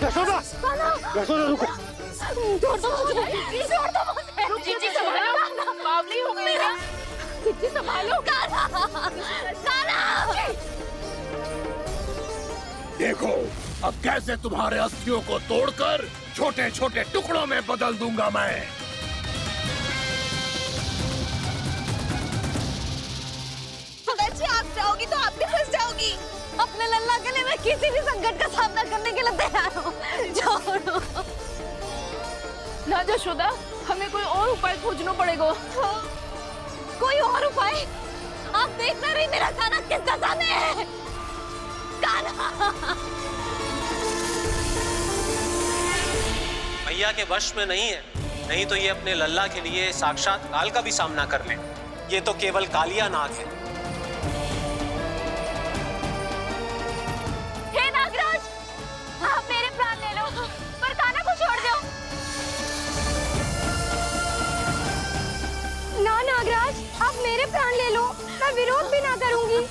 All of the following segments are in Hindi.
यशोदा, यशोदा रुको। छोड़ दो मुझे, छोड़ दो मुझे। जीजी संभालो, बावली हो गई है। जीजी संभालो। देखो अब कैसे तुम्हारे अस्थियों को तोड़कर छोटे छोटे टुकड़ों में बदल दूंगा मैं। बच्ची आप जाओगी तो आप भी फंस जाओगी। अपने लल्ला के लिए मैं किसी भी संकट का सामना करने के लिए तैयार हूँ। छोड़ो ना यशोदा, हमें कोई और उपाय खोजना पड़ेगा। कोई और उपाय? आप देख ना रही मेरा काना किस दशा में है। काना मैया के वश में नहीं है, नहीं तो ये अपने लल्ला के लिए साक्षात काल का भी सामना कर ले। ये तो केवल कालिया नाग है। हे नागराज, आप मेरे प्राण ले लो पर काना को छोड़ दो। ना नागराज, आप मेरे प्राण ले लो, मैं विरोध भी ना करूंगी।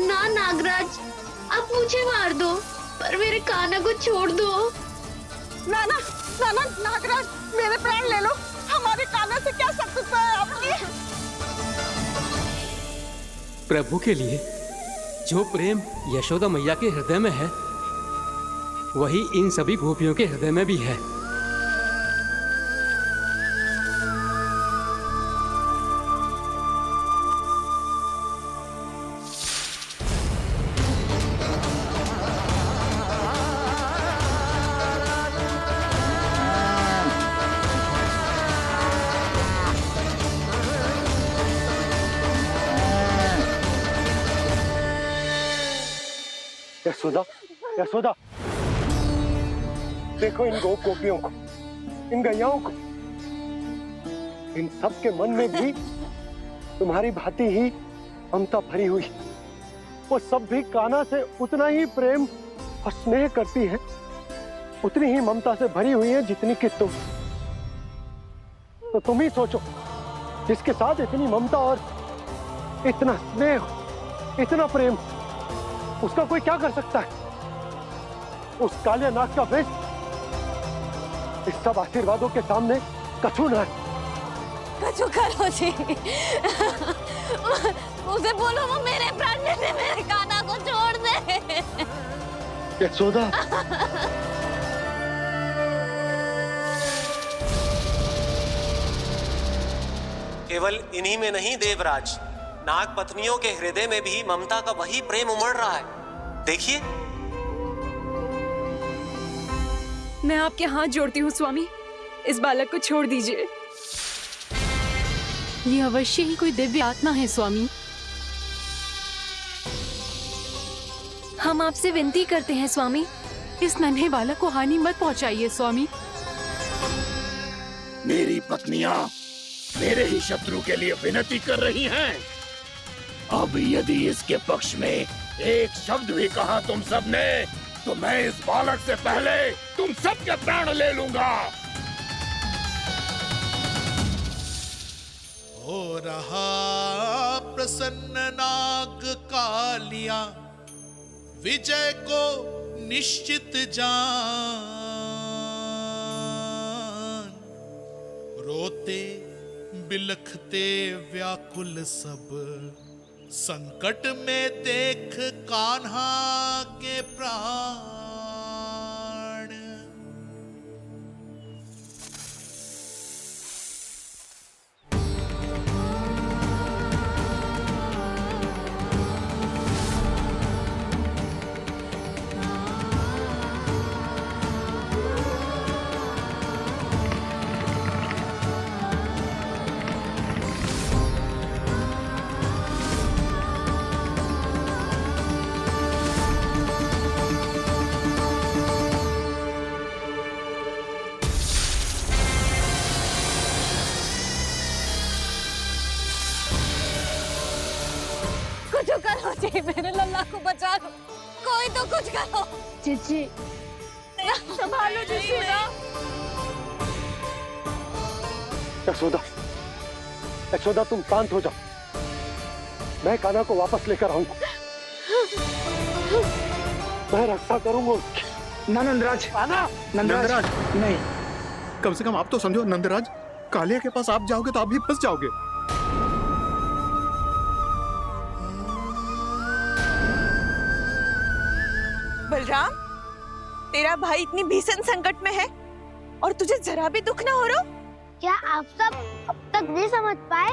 ना नागराज, आप मुझे मार दो पर मेरे काना को छोड़ दो। ना ना ना ना नागराज, मेरे प्राण ले लो। हमारे काना से क्या शत्रुता है आपकी? प्रभु के लिए जो प्रेम यशोदा मैया के हृदय में है, वही इन सभी गोपियों के हृदय में भी है। यशोदा, यशोदा, देखो इन गोप गोपियों को, इन गैयाओं को। इन सब के मन में भी तुम्हारी भांति ही ममता भरी हुई। वो सब भी कान्हा से उतना ही प्रेम और स्नेह करती है, उतनी ही ममता से भरी हुई है जितनी कि तुम। तो तुम ही सोचो, जिसके साथ इतनी ममता और इतना स्नेह, इतना प्रेम, उसका कोई क्या कर सकता है? उस काले नाग का वेश इस सब आशीर्वादों के सामने कछु न है। कछु करो जी। उसे बोलो वो मेरे प्राण ले ले, मेरे काना को छोड़ दे। यशोदा, केवल इन्हीं में नहीं देवराज, नाग पत्नियों के हृदय में भी ममता का वही प्रेम उमड़ रहा है। देखिए। मैं आपके हाथ जोड़ती हूँ स्वामी, इस बालक को छोड़ दीजिए। ये अवश्य ही कोई दिव्य आत्मा है स्वामी। हम आपसे विनती करते हैं स्वामी, इस नन्हे बालक को हानि मत पहुंचाइए स्वामी। मेरी पत्नियां मेरे ही शत्रु के लिए विनती कर रही हैं। अब यदि इसके पक्ष में एक शब्द भी कहा तुम सबने, तो मैं इस बालक से पहले तुम सबके प्राण ले लूंगा। हो रहा प्रसन्न नाग कालिया, विजय को निश्चित जान। रोते बिलखते व्याकुल सब, संकट में देख कान्हा के प्राण। कुछ करो जी, मेरे लल्ला को बचा लो, कोई तो कुछ करो। जीजी संभालो यशोदा। यशोदा, यशोदा तुम शांत हो जाओ, मैं कान्हा को वापस लेकर आऊंगा। मैं रक्षा करूंगा उसकी। ना नंदराज, नंदराज नहीं। कम से कम आप तो समझो नंदराज, कालिया के पास आप जाओगे तो आप भी फंस जाओगे। बलराम, तेरा भाई इतनी भीषण संकट में है और तुझे जरा भी दुख ना हो रहा? क्या आप सब अब तक नहीं समझ पाए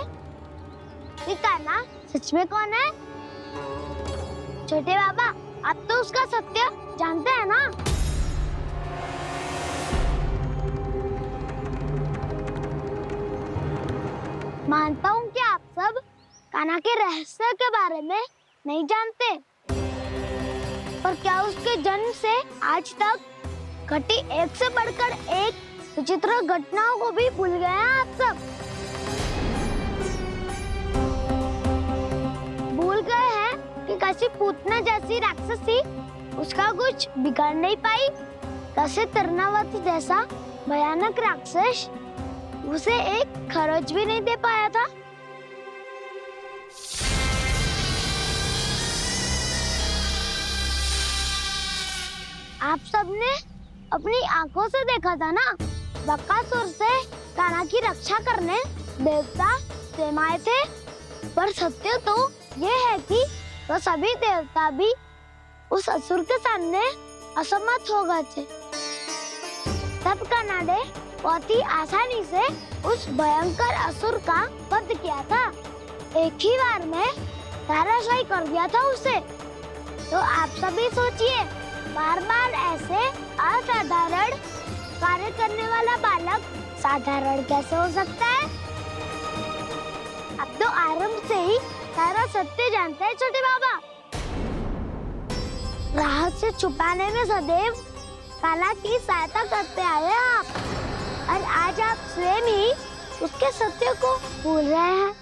कि कान्हा सच में कौन है? छोटे बाबा, आप तो उसका सत्य जानते हैं ना? मानता हूँ कि आप सब कान्हा के रहस्य के बारे में नहीं जानते, पर क्या उसके जन्म से आज तक घटी एक से बढ़कर एक विचित्र घटनाओं को भी भूल गए हैं आप सब? भूल गए हैं कि कैसी पूतना जैसी राक्षसी उसका कुछ बिगाड़ नहीं पाई, कैसे तरनावती जैसा भयानक राक्षस उसे एक खरोच भी नहीं दे पाया था। आप सबने अपनी आंखों से देखा था ना, बकासुर से कान्हा की रक्षा करने देवता स्वयं आए थे। पर सत्य तो ये है कि वो सभी देवता भी उस असुर के सामने असमर्थ हो गए थे। तब कान्हा ने बहुत ही आसानी से उस भयंकर असुर का वध किया था। एक ही बार में धराशायी कर दिया था उसे। तो आप सभी सोचिए, बार बार ऐसे असाधारण कार्य करने वाला बालक साधारण कैसे हो सकता है? अब तो आरंभ से ही सारा सत्य जानते हैं छोटे बाबा। रहस्य छुपाने में सदैव कान्हा की सहायता करते आए हैं आप, और आज आप स्वयं ही उसके सत्य को भूल रहे हैं।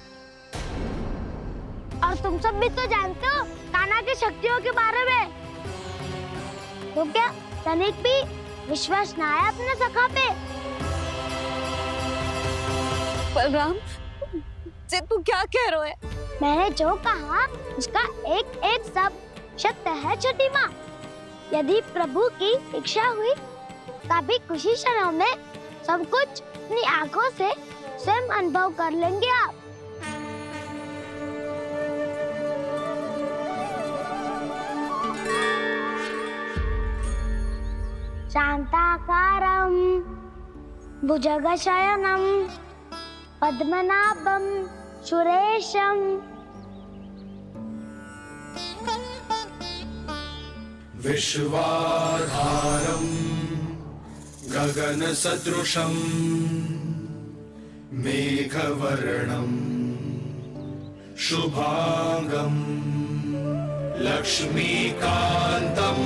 और तुम सब भी तो जानते हो कान्हा की शक्तियों के बारे में। तो क्या तनिक भी विश्वास ना है अपने सखा पे? बलराम, जे तू क्या कह रहा है? मैंने जो कहा उसका एक एक शब्द सत्य है छोटी माँ। यदि प्रभु की इच्छा हुई तभी कुछ ही क्षणों में सब कुछ अपनी आंखों से स्वयं अनुभव कर लेंगे आप। शांताकारं भुजगशयनं पद्मनाभं सुरेशं विश्वाधारं गगनसदृशं मेघवर्णं शुभांगं लक्ष्मीकान्तं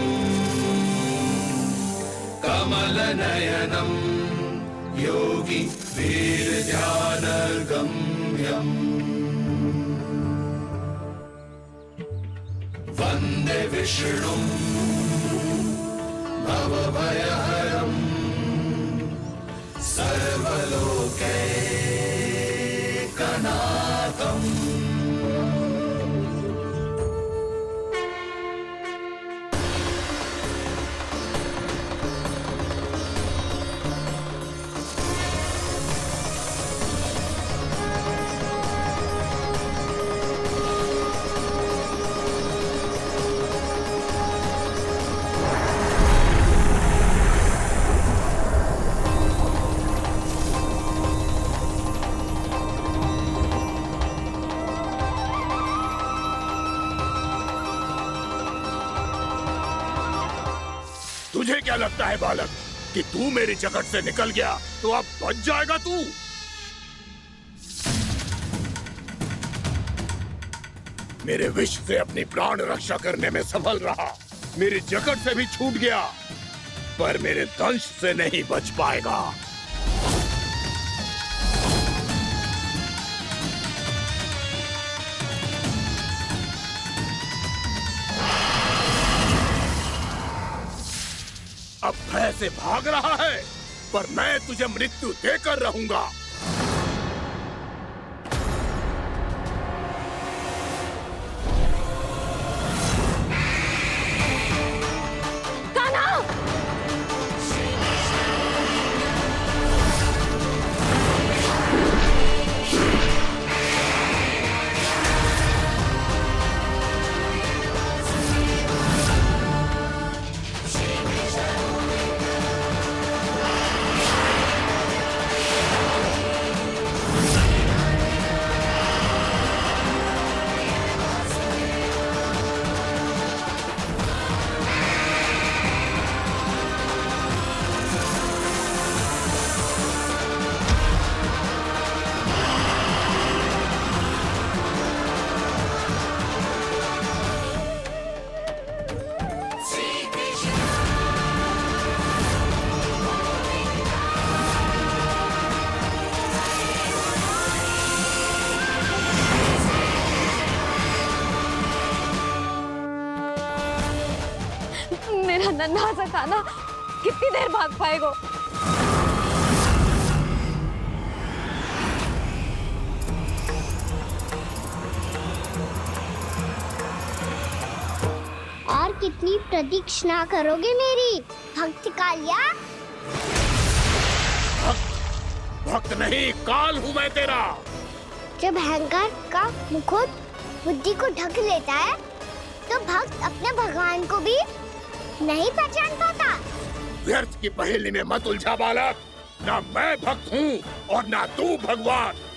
कमलनयनं योगी वीरध्यानगम्यम् वन्दे विष्णुं भवभयहरं सर्वलोकैकनाथम्। तुझे क्या लगता है बालक कि तू मेरी जगत से निकल गया तो अब बच जाएगा तू? मेरे विष से अपनी प्राण रक्षा करने में सफल रहा, मेरी जगत से भी छूट गया, पर मेरे दंश से नहीं बच पाएगा। अब भय से भाग रहा है, पर मैं तुझे मृत्यु देकर रहूंगा। कान्हा! नन्हा सा कान्हा कितनी देर भाग पाएगा? और कितनी प्रतीक्षा करोगे मेरी भक्त कालिया? भक्त नहीं, काल हूँ मैं तेरा। जब अहंकार का मुकुट बुद्धि को ढक लेता है तो भक्त अपने भगवान को भी नहीं पहचान पाता। व्यर्थ की पहेली में मत उलझा बालक। ना मैं भक्त हूँ और ना तू भगवान।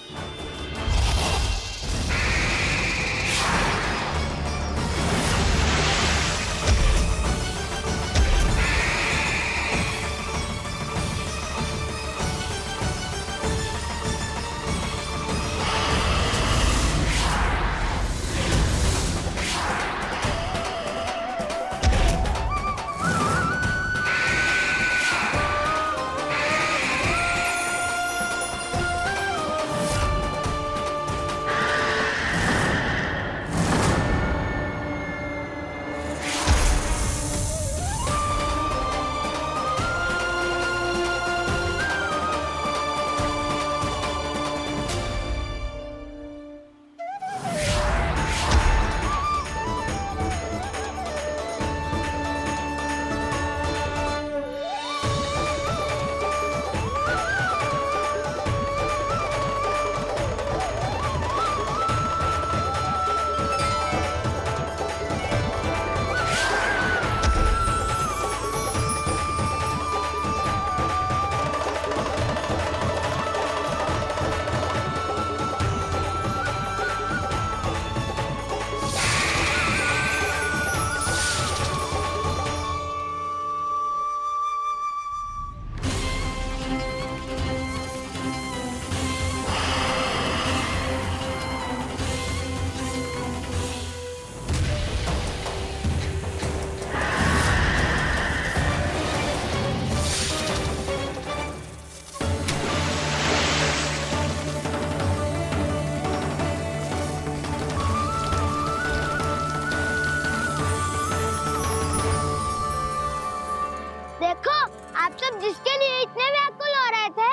जिसके लिए इतने व्याकुल हो रहे थे,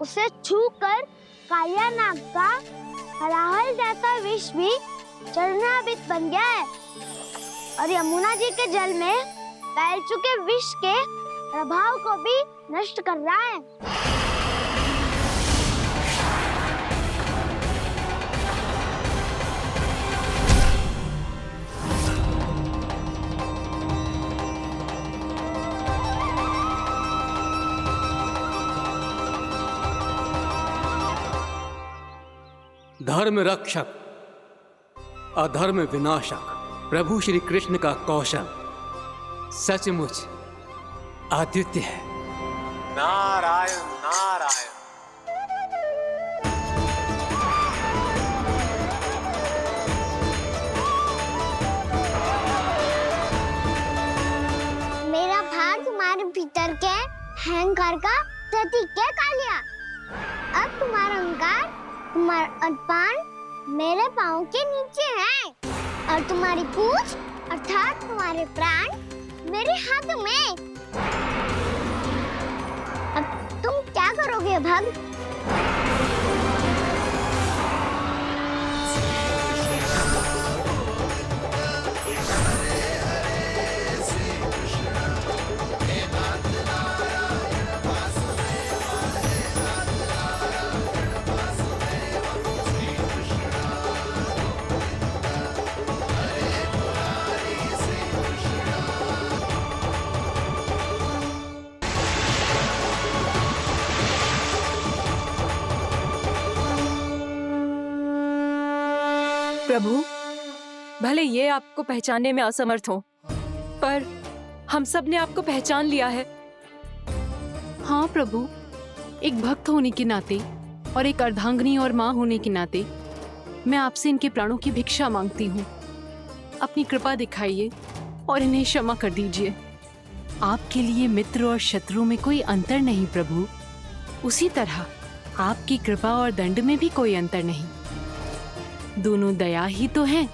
उसे छूकर कालिया नाग का हलाहल जैसा विष भी चरणामृत बन गया है और यमुना जी के जल में फैल चुके विष के प्रभाव को भी नष्ट कर रहा है। धर्म रक्षक, अधर्म विनाशक प्रभु श्री कृष्ण का कौशल सचमुच अद्वितीय है। नारायण नारायण। मेरा भाग तुम्हारे भीतर के अहंकार का प्रतीक है कालिया। अब तुम्हारा अहंकार, तुम्हारा अनपान मेरे पाँव के नीचे है और तुम्हारी पूंछ अर्थात तुम्हारे प्राण मेरे हाथ में। अब तुम क्या करोगे भक्त? प्रभु, भले ये आपको पहचानने में असमर्थ हो, पर हम सब ने आपको पहचान लिया है। हाँ प्रभु, एक भक्त होने के नाते और एक अर्धांगिनी और माँ होने के नाते मैं आपसे इनके प्राणों की भिक्षा मांगती हूँ। अपनी कृपा दिखाइए और इन्हें क्षमा कर दीजिए। आपके लिए मित्र और शत्रु में कोई अंतर नहीं प्रभु। उसी तरह आपकी कृपा और दंड में भी कोई अंतर नहीं। दोनों दया ही तो हैं,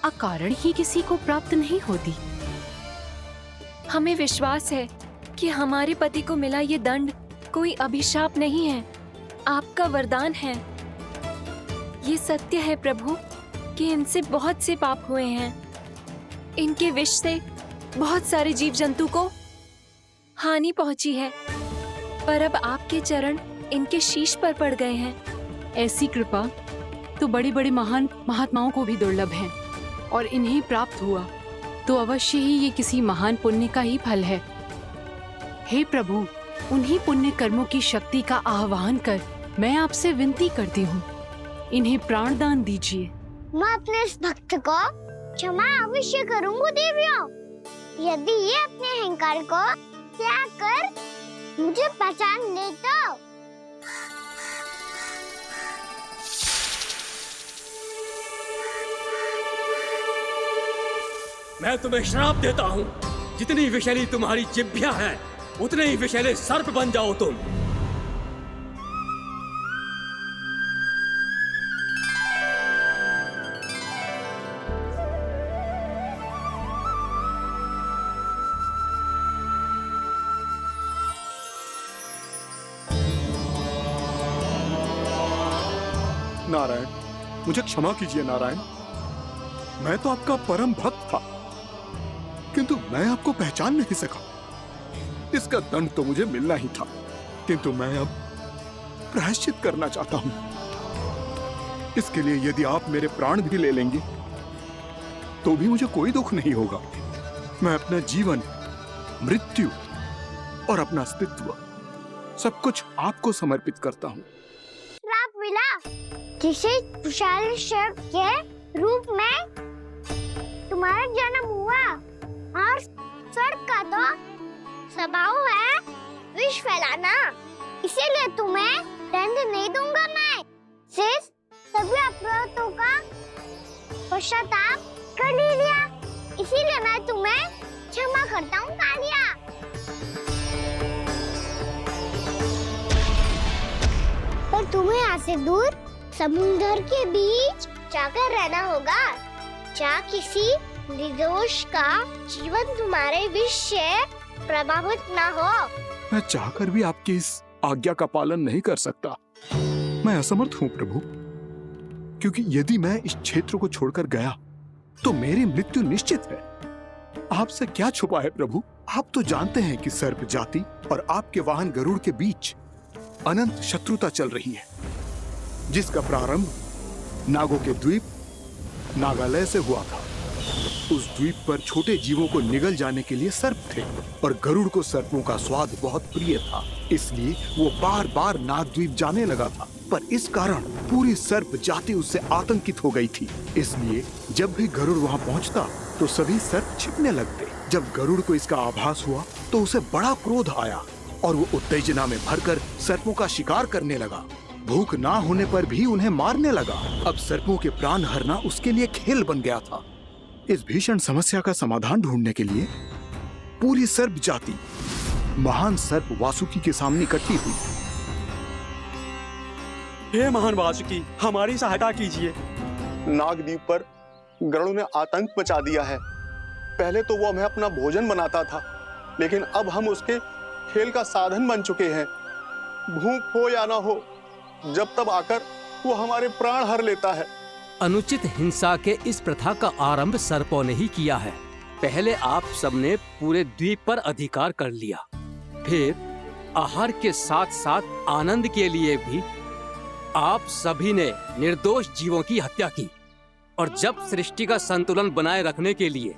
अकारण ही किसी को प्राप्त नहीं होती। हमें विश्वास है कि हमारे पति को मिला ये दंड कोई अभिशाप नहीं है, आपका वरदान है। ये सत्य है प्रभु कि इनसे बहुत से पाप हुए हैं। इनके विष से बहुत सारे जीव जंतु को हानि पहुंची है, पर अब आपके चरण इनके शीश पर पड़ गए हैं। ऐसी कृपा तो बड़े बड़े महान महात्माओं को भी दुर्लभ है, और इन्हें प्राप्त हुआ तो अवश्य ही ये किसी महान पुण्य का ही फल है। हे प्रभु, उन्हीं पुण्य कर्मों की शक्ति का आह्वान कर मैं आपसे विनती करती हूँ, इन्हें प्राण दान दीजिए। मैं अपने इस भक्त को क्षमा अवश्य करूंगा देवियों, यदि ये अपने अहंकार को त्याग कर मुझे पहचान ले तो। मैं तुम्हें श्राप देता हूँ, जितनी विषैली तुम्हारी जिह्वा है उतने ही विषैले सर्प बन जाओ तुम। नारायण, मुझे क्षमा कीजिए नारायण। मैं तो आपका परम भक्त था, किंतु मैं आपको पहचान नहीं सका। इसका दंड तो मुझे मिलना ही था, किंतु मैं अब प्रायश्चित करना चाहता हूं। इसके लिए यदि आप मेरे प्राण भी ले लेंगे तो भी मुझे कोई दुख नहीं होगा। मैं अपना जीवन, मृत्यु और अपना अस्तित्व सब कुछ आपको समर्पित करता हूं। श्राप मिला, जिसे विशाल सर्प के रूप में तुम्हारा जन्म हुआ, और सर्प का तो स्वभाव है विष फैलाना, इसीलिए तुम्हें दंड नहीं दूंगा। मैं सिर्फ सभी अपराधों का पश्चाताप कर लिया, इसीलिए मैं तुम्हें क्षमा करता हूँ कालिया। पर तुम्हें यहाँ से दूर समुद्र के बीच जाकर रहना होगा, जहाँ किसी निर्दोष का जीवन तुम्हारे विष से प्रभावित ना हो। मैं चाहकर भी आपकी इस आज्ञा का पालन नहीं कर सकता। मैं असमर्थ हूँ प्रभु, क्योंकि यदि मैं इस क्षेत्र को छोड़कर गया तो मेरी मृत्यु निश्चित है। आपसे क्या छुपा है प्रभु? आप तो जानते हैं कि सर्प जाति और आपके वाहन गरुड़ के बीच अनंत शत्रुता चल रही है, जिसका प्रारंभ नागों के द्वीप नागालय से हुआ था। उस द्वीप पर छोटे जीवों को निगल जाने के लिए सर्प थे, और गरुड़ को सर्पों का स्वाद बहुत प्रिय था, इसलिए वो बार बार नागद्वीप जाने लगा था। पर इस कारण पूरी सर्प जाति उससे आतंकित हो गई थी। इसलिए जब भी गरुड़ वहां पहुंचता तो सभी सर्प छिपने लगते। जब गरुड़ को इसका आभास हुआ तो उसे बड़ा क्रोध आया, और वो उत्तेजना में भरकर सर्पों का शिकार करने लगा। भूख ना होने पर भी उन्हें मारने लगा। अब सर्पों के प्राण हरना उसके लिए खेल बन गया था। इस भीषण समस्या का समाधान ढूंढने के लिए पूरी सर्प जाति महान सर्प वासुकी के सामने इकट्ठी हुई। हे महान वासुकी, हमारी सहायता कीजिए। नागद्वीप पर गरुड़ ने आतंक मचा दिया है। पहले तो वो हमें अपना भोजन बनाता था, लेकिन अब हम उसके खेल का साधन बन चुके हैं। भूख हो या ना हो, जब तब आकर वो हमारे प्राण हर लेता है। अनुचित हिंसा के इस प्रथा का आरंभ सर्पों ने ही किया है। पहले आप सबने पूरे द्वीप पर अधिकार कर लिया, फिर आहार के साथ साथ आनंद के लिए भी आप सभी ने निर्दोष जीवों की हत्या की। और जब सृष्टि का संतुलन बनाए रखने के लिए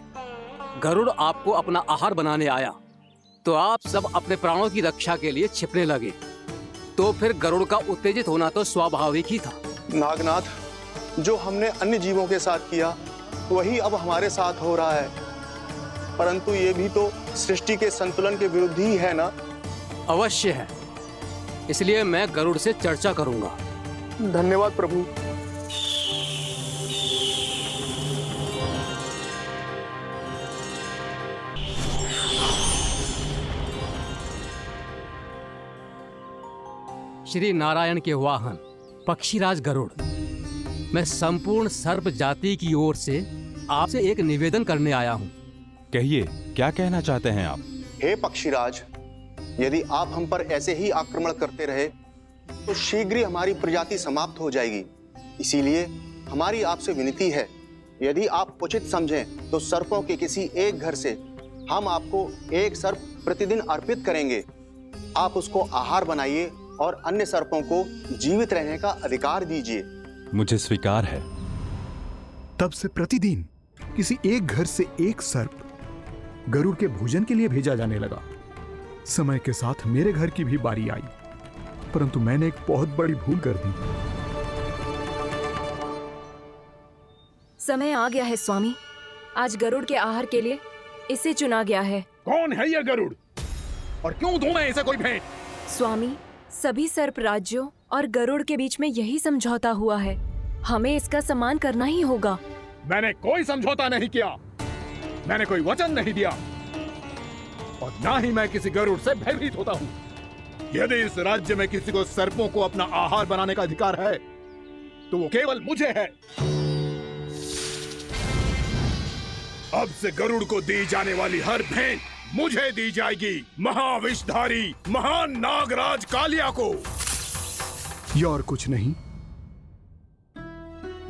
गरुड़ आपको अपना आहार बनाने आया, तो आप सब अपने प्राणों की रक्षा के लिए छिपने लगे। तो फिर गरुड़ का उत्तेजित होना तो स्वाभाविक ही था। नागनाथ, जो हमने अन्य जीवों के साथ किया वही अब हमारे साथ हो रहा है, परंतु ये भी तो सृष्टि के संतुलन के विरुद्ध ही है ना? अवश्य है, इसलिए मैं गरुड़ से चर्चा करूंगा। धन्यवाद प्रभु। श्री नारायण के वाहन पक्षीराज गरुड़, मैं संपूर्ण सर्प जाति की ओर से आपसे एक निवेदन करने आया हूँ। कहिए, क्या कहना चाहते हैं आप? हे पक्षीराज, यदि आप हम पर ऐसे ही आक्रमण करते रहे तो शीघ्र ही हमारी प्रजाति समाप्त हो जाएगी। इसीलिए हमारी आपसे विनती है, यदि आप उचित समझें तो सर्पों के किसी एक घर से हम आपको एक सर्प प्रतिदिन अर्पित करेंगे। आप उसको आहार बनाइए और अन्य सर्पों को जीवित रहने का अधिकार दीजिए। मुझे स्वीकार है। तब से प्रतिदिन किसी एक घर से एक सर्प गरुड़ के भोजन के लिए भेजा जाने लगा। समय के साथ मेरे घर की भी बारी आई, परंतु मैंने एक बहुत बड़ी भूल कर दी। समय आ गया है स्वामी, आज गरुड़ के आहार के लिए इसे चुना गया है। कौन है यह गरुड़ और क्यों दूं मैं इसे कोई भेंट? स्वामी, सभी सर्प राज्यों और गरुड़ के बीच में यही समझौता हुआ है, हमें इसका सम्मान करना ही होगा। मैंने कोई समझौता नहीं किया, मैंने कोई वचन नहीं दिया और ना ही मैं किसी गरुड़ से भयभीत होता हूँ। यदि इस राज्य में किसी को सर्पों को अपना आहार बनाने का अधिकार है तो वो केवल मुझे है। अब से गरुड़ को दी जाने वाली हर भेंट मुझे दी जाएगी, महाविषधारी महान नागराज कालिया को। यह और कुछ नहीं,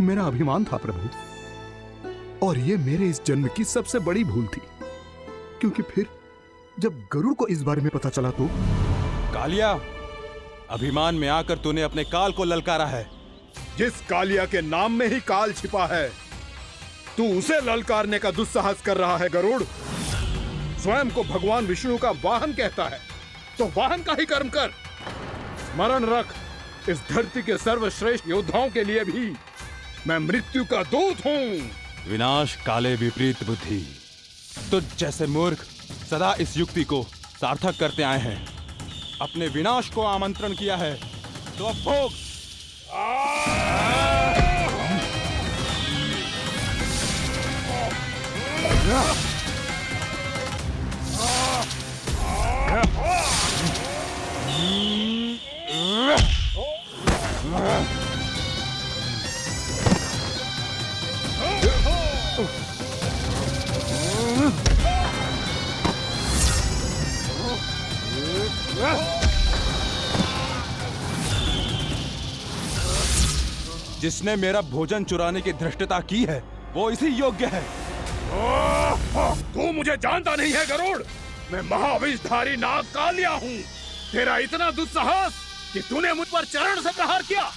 मेरा अभिमान था प्रभु, और ये मेरे इस जन्म की सबसे बड़ी भूल थी, क्योंकि फिर जब गरुड़ को इस बारे में पता चला तो। कालिया, अभिमान में आकर तूने अपने काल को ललकारा है। जिस कालिया के नाम में ही काल छिपा है, तू उसे ललकारने का दुस्साहस कर रहा है गरुड़। स्वयं को भगवान विष्णु का वाहन कहता है तो वाहन का ही कर्म कर। स्मरण रख, इस धरती के सर्वश्रेष्ठ योद्धाओं के लिए भी मैं मृत्यु का दूत हूँ। विनाश काले विपरीत बुद्धि। तुझ जैसे मूर्ख सदा इस युक्ति को सार्थक करते आए हैं। अपने विनाश को आमंत्रण किया है तो अब भोग। जिसने मेरा भोजन चुराने की धृष्टता की है वो इसी योग्य है। तू मुझे जानता नहीं है गरुड़, मैं महाविषधारी नाग कालिया हूँ। तेरा इतना दुस्साहस कि तूने मुझ पर चरण से प्रहार किया।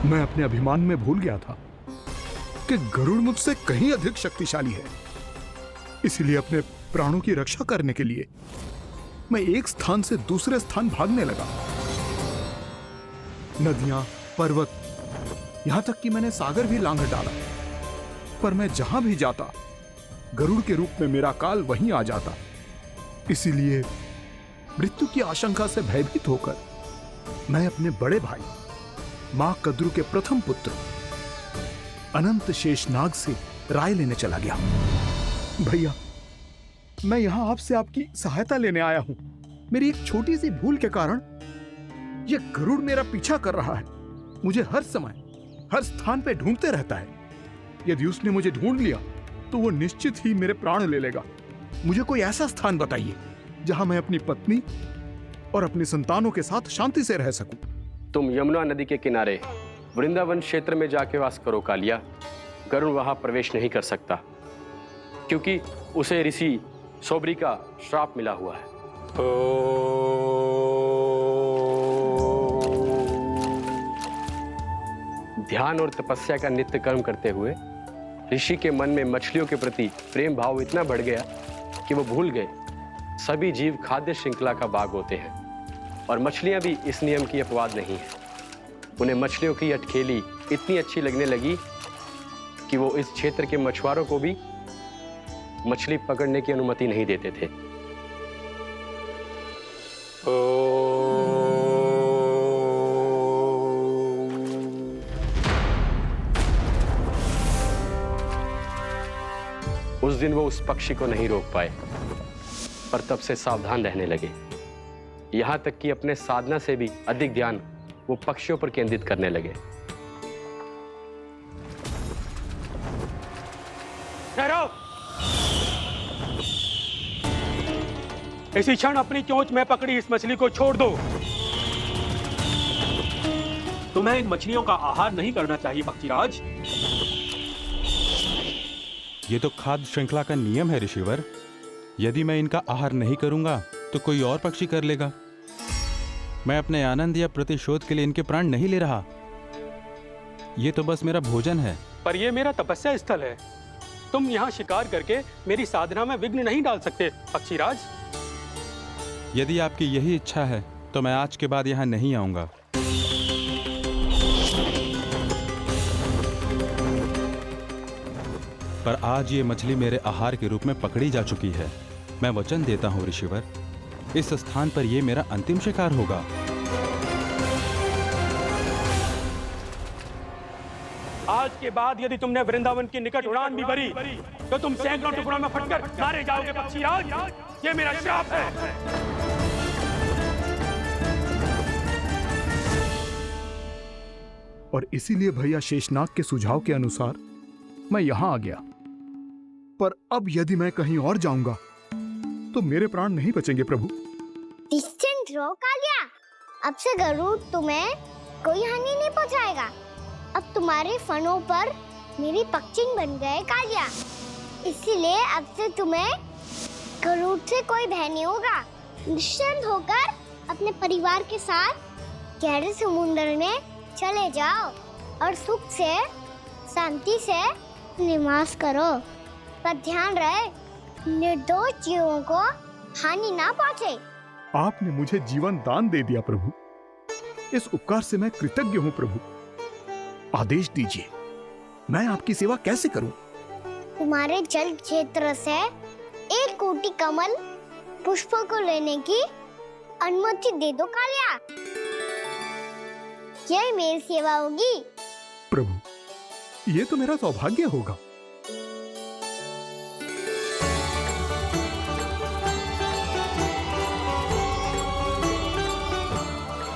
मैं अपने अभिमान में भूल गया था कि गरुड़ मुझसे कहीं अधिक शक्तिशाली है। इसलिए अपने प्राणों की रक्षा करने के लिए मैं एक स्थान से दूसरे स्थान भागने लगा। नदियां, पर्वत, यहां तक कि मैंने सागर भी लांघ डाला, पर मैं जहां भी जाता गरुड़ के रूप में मेरा काल वहीं आ जाता। इसीलिए मृत्यु की आशंका से भयभीत होकर मैं अपने बड़े भाई मां कद्रू के प्रथम पुत्र अनंत शेषनाग से राय लेने चला गया। भैया, मैं यहां आपसे आपकी सहायता लेने आया हूं। मेरी एक छोटी सी भूल के कारण यह गरुड़ मेरा पीछा कर रहा है। मुझे हर समय हर स्थान पे ढूंढते रहता है। यदि उसने मुझे ढूंढ लिया तो वो निश्चित ही मेरे प्राण ले लेगा। मुझे कोई ऐसा स्थान बताइए जहां मैं अपनी पत्नी और अपनी संतानों के साथ शांति से रह सकूं। तुम यमुना नदी के किनारे वृंदावन क्षेत्र में जाके वास करो कालिया। गरुड़ वहां प्रवेश नहीं कर सकता क्योंकि उसे ऋषि सोबरी का श्राप मिला हुआ है। ध्यान और तपस्या का नित्य कर्म करते हुए ऋषि के मन में मछलियों के प्रति प्रेम भाव इतना बढ़ गया कि वो भूल गए सभी जीव खाद्य श्रृंखला का भाग होते हैं और मछलियां भी इस नियम की अपवाद नहीं है। उन्हें मछलियों की अटखेली इतनी अच्छी लगने लगी कि वो इस क्षेत्र के मछुआरों को भी मछली पकड़ने की अनुमति नहीं देते थे। उस दिन वो उस पक्षी को नहीं रोक पाए, पर तब से सावधान रहने लगे। यहां तक कि अपने साधना से भी अधिक ध्यान वो पक्षियों पर केंद्रित करने लगे। ठहरो! इसी क्षण अपनी चोंच में पकड़ी इस मछली को छोड़ दो। तुम्हें इन मछलियों का आहार नहीं करना चाहिए पक्षीराज। ये तो खाद्य श्रृंखला का नियम है ऋषिवर। यदि मैं इनका आहार नहीं करूंगा तो कोई और पक्षी कर लेगा। मैं अपने आनंद या प्रतिशोध के लिए इनके प्राण नहीं ले रहा। ये तो बस मेरा भोजन है। पर यह मेरा तपस्या स्थल है। तुम यहाँ शिकार करके मेरी साधना में विघ्न नहीं डाल सकते पक्षीराज। यदि आपकी यही इच्छा है तो मैं आज के बाद यहाँ नहीं आऊंगा। पर आज ये मछली मेरे आहार के रूप में पकड़ी जा चुकी है। मैं वचन देता हूँ ऋषिवर, इस स्थान पर यह मेरा अंतिम शिकार होगा। आज के बाद यदि तुमने वृंदावन की निकट उड़ान भी भरी तो तुम सैकड़ों टुकड़ों में फटकर मारे जाओगे पक्षीराज। ये मेरा श्राप है। और इसीलिए भैया शेषनाग के सुझाव के अनुसार मैं यहां आ गया। पर अब यदि मैं कहीं और जाऊंगा तो मेरे प्राण नहीं बचेंगे प्रभु। डिस्टेंट रहो कालिया। अब से गरुड़ तुम्हें कोई हानि नहीं पहुंचाएगा। अब तुम्हारे फनों पर मेरी पक्षिंग बन गए कालिया। इसीलिए अब से तुम्हें गरुड़ से कोई भय नहीं होगा। निश्चिंत होकर अपने परिवार के साथ गहरे समुद्र में चले जाओ और सुख से शांति से निवास करो। पर ध्यान रहे निर्दोष जीवों को हानि ना पहुंचे। आपने मुझे जीवन दान दे दिया प्रभु। इस उपकार से मैं कृतज्ञ हूँ प्रभु। आदेश दीजिए, मैं आपकी सेवा कैसे करूं? तुम्हारे जल क्षेत्र से 1 कोटि कमल पुष्पों को लेने की अनुमति दे दो कालिया। यही मेरी सेवा होगी। प्रभु, ये तो मेरा सौभाग्य होगा।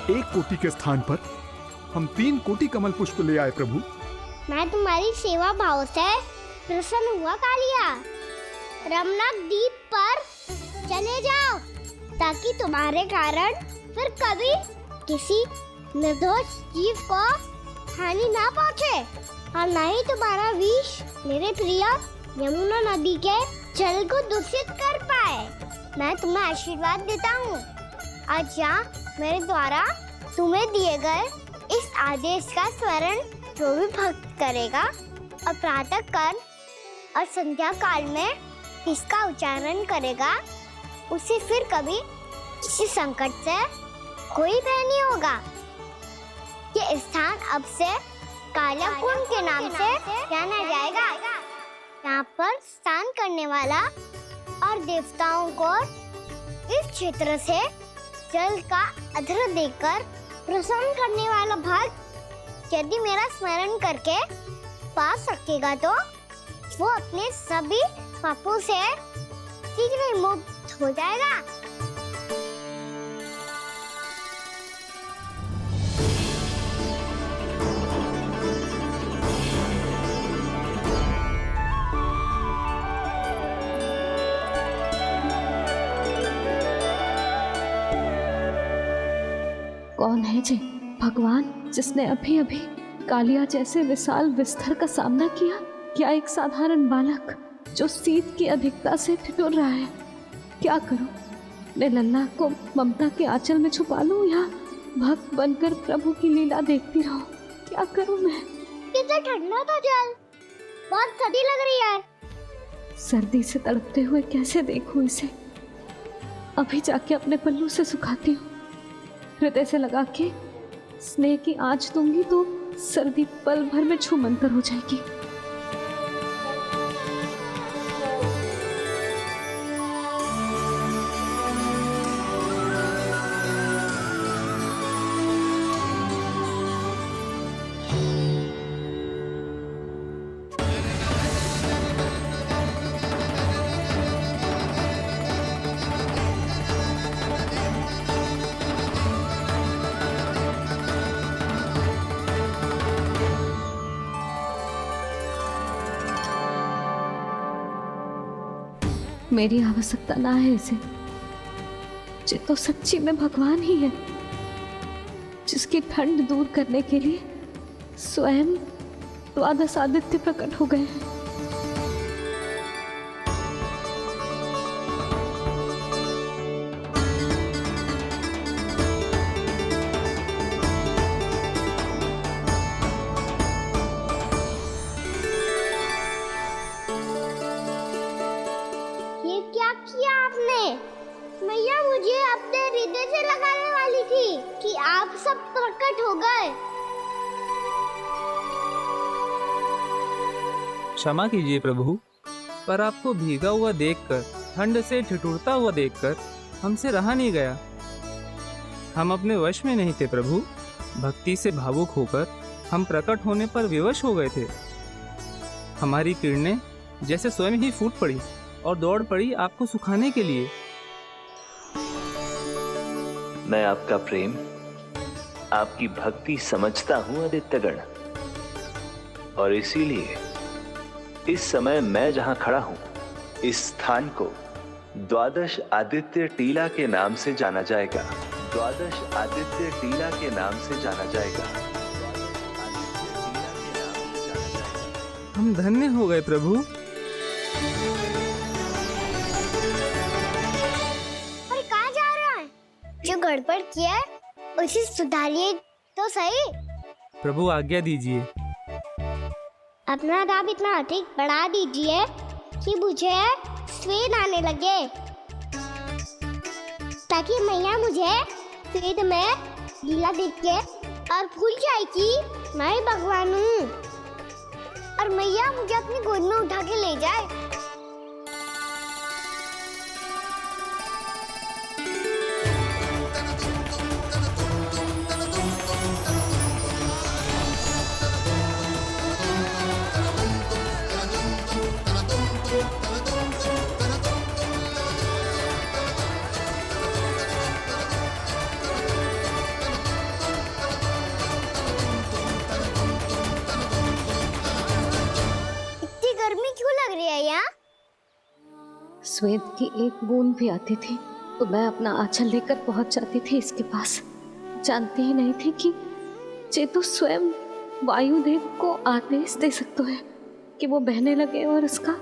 एक कोटि के स्थान पर हम 3 कोटि कमल पुष्प ले आए प्रभु। मैं तुम्हारी सेवा भाव से प्रसन्न हुआ कालिया। रमनाथ द्वीप पर चले जाओ ताकि तुम्हारे कारण फिर कभी किसी निर्दोष जीव को हानि ना पहुंचे और न ही तुम्हारा विष मेरे प्रिय यमुना नदी के जल को दूषित कर पाए। मैं तुम्हें आशीर्वाद देता हूँ। आज यहाँ मेरे द्वारा तुम्हें दिए गए इस आदेश का स्मरण जो भी भक्त करेगा और प्रातः काल और संध्या काल में इसका उच्चारण करेगा, उसे फिर कभी किसी संकट से कोई भय नहीं होगा। ये स्थान अब से काला कुंड के नाम से जाना जाएगा। यहाँ पर स्नान करने वाला और देवताओं को इस क्षेत्र से जल का अर्घ्य देकर प्रसन्न करने वाला भक्त यदि मेरा स्मरण करके पा सकेगा तो वो अपने सभी पापों से शीघ्र मुक्त हो जाएगा। कौन है जी भगवान जिसने अभी अभी कालिया जैसे विशाल विस्तर का सामना किया? क्या एक साधारण बालक जो शीत की अधिकता से ठिठुर रहा है? क्या करूं? मैं लल्ला को ममता के आंचल में छुपा लूं या भक्त बनकर प्रभु की लीला देखती रहूं? क्या करूं मैं? कितना ठंडा था जल, बहुत सर्दी लग रही है। सर्दी से तड़पते हुए कैसे देखूं इसे? अभी जाके अपने पल्लू से सुखाती हूँ। हृदय से लगा के स्नेह की आंच दूंगी तो सर्दी पल भर में छूमंतर हो जाएगी। मेरी आवश्यकता ना है इसे। ये तो सच्ची में भगवान ही है, जिसकी ठंड दूर करने के लिए स्वयं द्वादश आदित्य प्रकट हो गए हैं। ये क्या किया आपने? मैया मुझे अपने हृदय से लगाने वाली थी कि आप सब प्रकट हो गए। क्षमा कीजिए प्रभु, पर आपको भीगा हुआ देखकर, ठंड से ठिठुरता हुआ देखकर हमसे रहा नहीं गया। हम अपने वश में नहीं थे प्रभु। भक्ति से भावुक होकर हम प्रकट होने पर विवश हो गए थे। हमारी किरणें जैसे स्वयं ही फूट पड़ी और दौड़ पड़ी आपको सुखाने के लिए। मैं आपका प्रेम, आपकी भक्ति समझता हूं आदित्यगण, और इसीलिए इस समय मैं जहां खड़ा हूं, इस स्थान को द्वादश आदित्य टीला के नाम से जाना जाएगा। द्वादश आदित्य टीला के नाम से जाना जाएगा। हम धन्य हो गए प्रभु। और कहाँ जा रहा है? जो गड़बड़ किया है उसे सुधारिए तो सही। प्रभु आज्ञा दीजिए। अपना दाब इतना अधिक बढ़ा दीजिए कि मुझे स्वेद आने लगे, ताकि मैया मुझे स्वेद में लीला देख के और भूल जाए कि मैं ही भगवान हूँ, और मैया मुझे अपनी गोद में उठा के ले जाए। श्वेत की एक बूंद भी आती थी तो मैं अपना आंचल लेकर पहुंच जाती थी इसके पास। जानती ही नहीं थी कि चेतु स्वयं वायुदेव को आदेश दे सकते हैं कि वो बहने लगे और उसका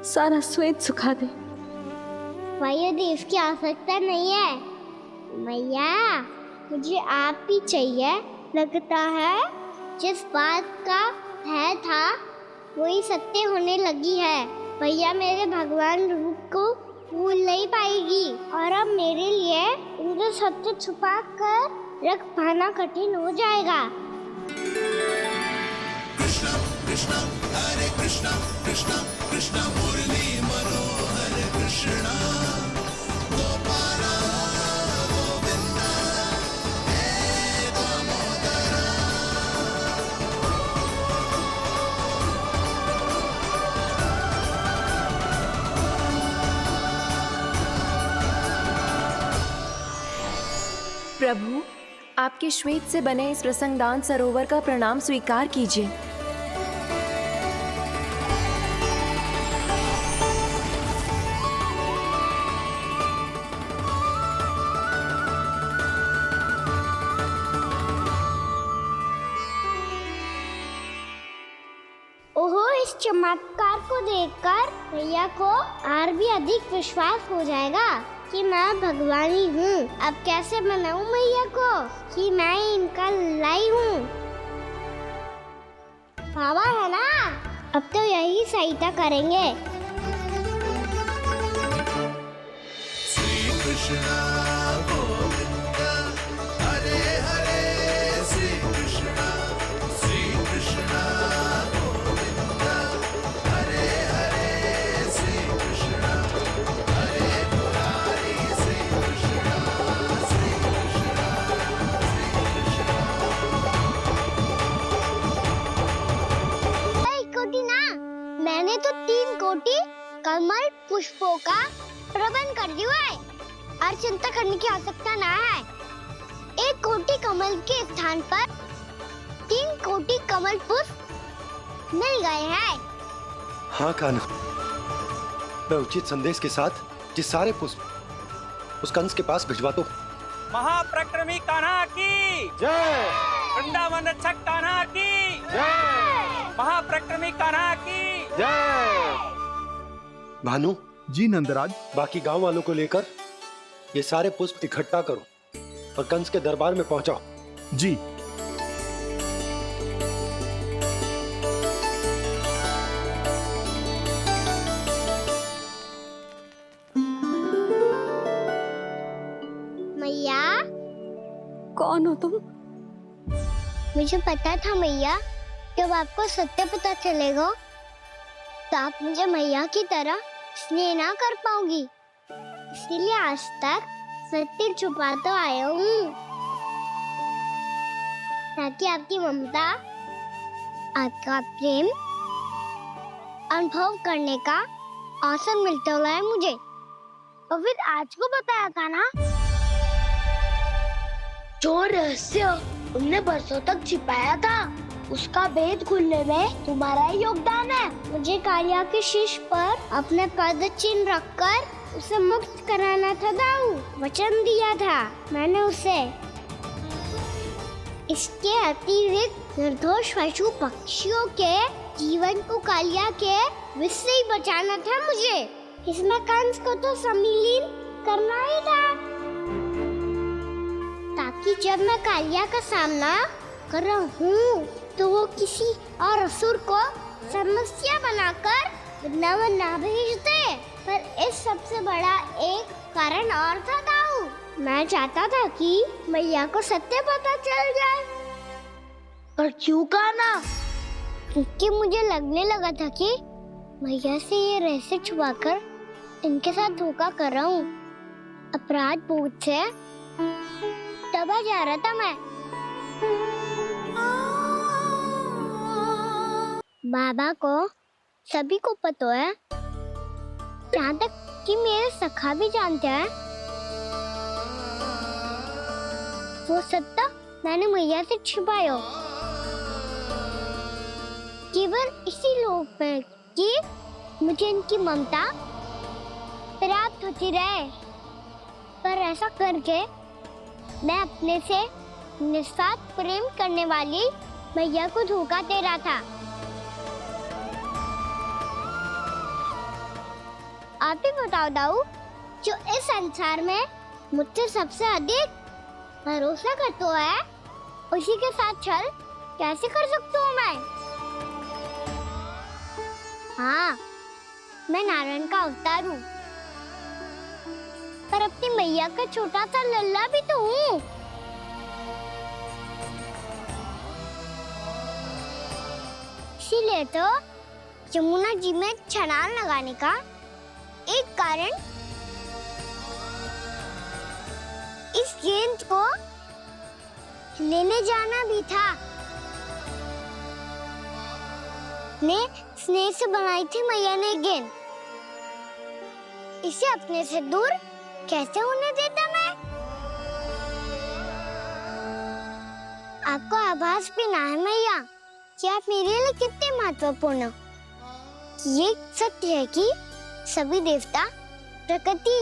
सारा श्वेत सुखा दे। वायुदेव की आवश्यकता नहीं है मैया, मुझे आप ही चाहिए। लगता है जिस बात का भय था वही सत्य होने लगी है। भैया मेरे भगवान रूप को भूल नहीं पाएगी, और अब मेरे लिए उनके सत्य छुपा कर रख पाना कठिन हो जाएगा। कृष्णा कृष्णा हरे कृष्णा कृष्णा कृष्णा मुरली मनोहर कृष्णा गोपाला गोविंदा हे दामोदरा। प्रभु, आपके श्वेत से बने इस प्रसंगदान सरोवर का प्रणाम स्वीकार कीजिए। ओहो, इस चमत्कार को देखकर भैया को और भी अधिक विश्वास हो जाएगा कि मैं भगवानी हूँ। अब कैसे मनाऊं मैया को कि मैं इनका लाई हूँ। बाबा है ना, अब तो यही सहायता करेंगे। श्री कृष्णा गोविंदा हरे हरे श्री कृष्णा गोविंदा हरे हरे श्री कृष्णा हरे मुरारी श्री कृष्णा श्री कृष्णा एक कोटि ना, मैंने तो 3 कोटि कमल पुष्पों का प्रबंध कर दिया है और चिंता करने की आवश्यकता ना है। 1 कोटि कमल के स्थान पर 3 कोटि कमल पुष्प मिल गए हैं। हाँ कान्हा, मैं उचित संदेश के साथ ये सारे पुष्प उस कंस के पास भिजवा दो। महाप्रक्रमी कान्हा की जय। वृंदावन रक्षक कान्हा की जय। महाप्रक्रमी कान्हा की जय। भानु जी नंदराज। बाकी गांव वालों को लेकर ये सारे पुष्प इकट्ठा करो और कंस के दरबार में पहुंचाओ। जी। मैया। कौन हो तुम? मुझे पता था मैया, जब आपको सत्य पता चलेगा तो आप मुझे मैया की तरह स्नेह ना कर पाओगी, इसीलिए आज तक सत्य छुपाता आया हूँ, ताकि आपकी ममता, आपका प्रेम अनुभव करने का अवसर मिलता हुआ है मुझे। और फिर आज को बताया था ना, जो रहस्य तुमने बरसों तक छिपाया था, उसका भेद खुलने में तुम्हारा ही योगदान है। मुझे कालिया के शीश पर अपने पद चिन्ह रखकर उसे मुक्त कराना था दाऊ, वचन दिया था मैंने उसे। इसके अतिरिक्त निर्दोष पशु पक्षियों के जीवन को कालिया के विष से ही बचाना था मुझे। इसमें कंस को तो सम्मिलित करना ही था, ताकि जब मैं कालिया का सामना कर रहा हूँ तो वो किसी और असुर को समस्या बनाकर वृंदावन ना भेज दे। पर इस सबसे बड़ा एक कारण और था दाऊ, मैं चाहता था कि मैया को सत्य पता चल जाए। पर क्यों कहा ना? क्योंकि मुझे लगने लगा था कि मैया से ये रहस्य छुपाकर इनके साथ धोखा कर रहा हूँ। अपराध बोध से दबा जा रहा था मैं। बाबा को सभी को पता है, यहाँ तक कि मेरे सखा भी जानते हैं। वो सत्ता मैंने मैया से छिपाया केवल इसी लोक में कि मुझे इनकी ममता प्राप्त होती रहे। पर ऐसा करके मैं अपने से निस्वार्थ प्रेम करने वाली मैया को धोखा दे रहा था। आप ही बताओ दाऊ, जो इस संसार में मुझसे सबसे अधिक भरोसा करता है, उसी के साथ छल कैसे कर सकता हूँ मैं? हाँ, मैं नारायण का अवतार हूँ, पर अपनी मैया का छोटा सा लल्ला भी तो हूँ। इसीलिए तो यमुना जी में छलांग लगाने का एक कारण इस गेंद को लेने जाना भी था। ने स्नेह से बनाई थी मैया ने गेंद, इसे अपने से दूर कैसे होने देता मैं? आपको आभास भी ना है मैया कि आप मेरे लिए कितने महत्वपूर्ण हो। ये सत्य है कि सभी देवता, प्रकृति,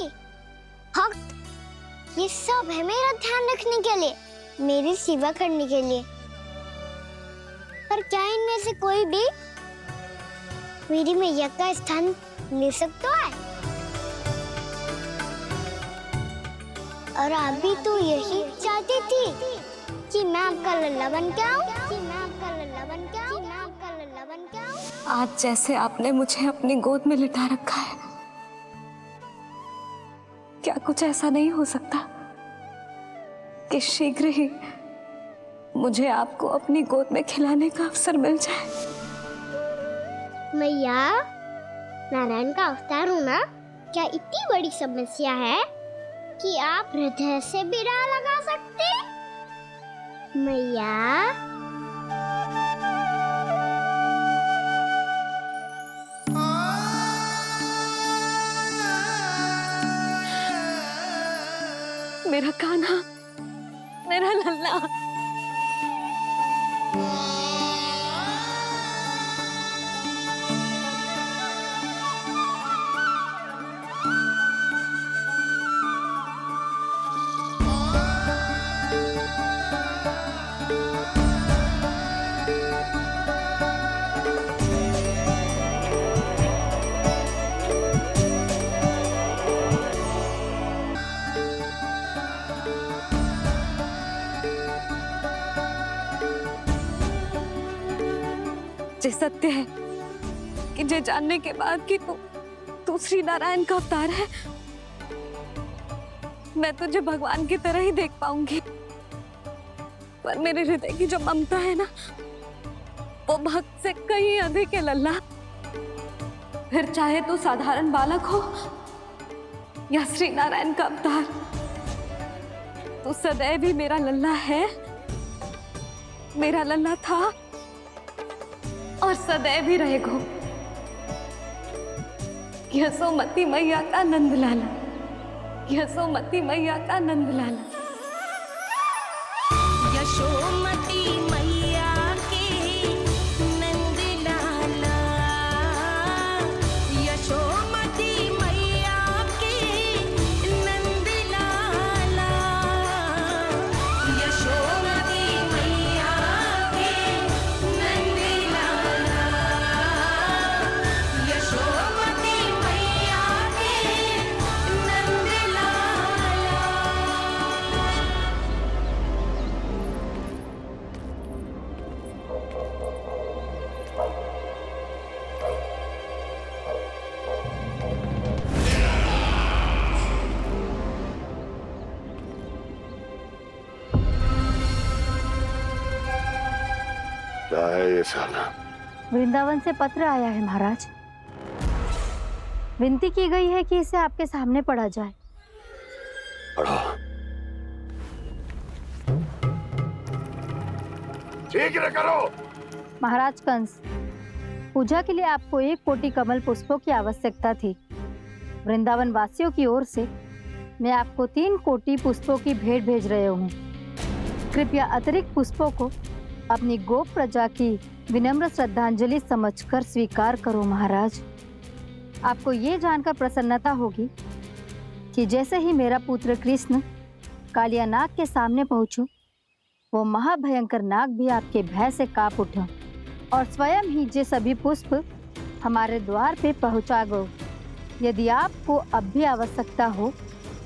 भक्त, ये सब है मेरा ध्यान रखने के लिए, मेरी सेवा करने के लिए। पर क्या इनमें से कोई भी मेरी मैया का स्थान ले सकता है? और आप भी तो यही चाहती थी कि मैं आपका लल्ला बन के आऊं, कि मैं आपका लल्ला बन के आऊं, कि मैं आपका लल्ला बन के आऊं। आज जैसे आपने मुझे अपनी गोद में लिटा रखा है, क्या कुछ ऐसा नहीं हो सकता कि शीघ्र ही मुझे आपको अपनी गोद में खिलाने का अवसर मिल जाए? मैया, नारायण का अवतार हूँ ना, क्या इतनी बड़ी समस्या है कि आप हृदय से भी ना लगा सकते? मैया, मेरा कान्हा, मेरा लल्ला। सत्य है कि ये जानने के बाद कि तू श्री नारायण का अवतार है, मैं तुझे भगवान की तरह ही देख पाऊंगी। पर मेरे हृदय की जो ममता है ना, वो भक्त से कहीं अधिक है लल्ला। फिर चाहे तू साधारण बालक हो या श्री नारायण का अवतार, तू सदैव ही मेरा लल्ला है, मेरा लल्ला था और सदैव ही रहेगा। यशोमती मैया का नंद लाला, यशोमती मैया का नंद लाला। यशोमती मैया के नंद लाला, यशोमती मैया के नंद लाला, यशोमती मैया के नंद लाला, यशोमती मैया के नंद लाला। क्या है ये साला? वृंदावन से पत्र आया है महाराज। विनती की गई है कि इसे आपके सामने पढ़ा जाए। पढ़ो। शीघ्र करो। महाराज कंस, पूजा के लिए आपको 1 कोटि कमल पुष्पों की आवश्यकता थी। वृंदावन वासियों की ओर से मैं आपको 3 कोटि पुष्पों की भेंट भेज रहे हूँ। कृपया अतिरिक्त पुष्पों को अपनी गोप प्रजा की विनम्र श्रद्धांजलि समझकर स्वीकार करो महाराज। आपको ये जानकर प्रसन्नता होगी कि जैसे ही मेरा पुत्र कृष्ण कालिया नाग के सामने पहुंचो, वो महाभयंकर नाग भी आपके भय से कांप उठा और स्वयं ही ये सभी पुष्प हमारे द्वार पे पहुंचा गो। यदि आपको अब भी आवश्यकता हो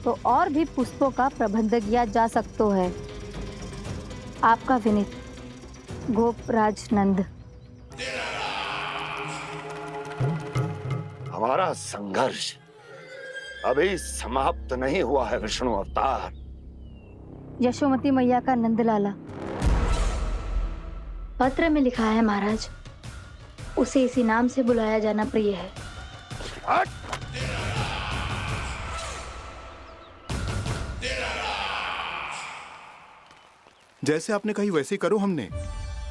तो और भी पुष्पों का प्रबंध किया जा सकता है। आपका विनीत गोपराज नंद। हमारा संघर्ष अभी समाप्त नहीं हुआ है विष्णु अवतार। यशोमती मैया का नंदलाला। पत्र में लिखा है महाराज, उसे इसी नाम से बुलाया जाना प्रिय है। जैसे आपने कही वैसे ही करो। हमने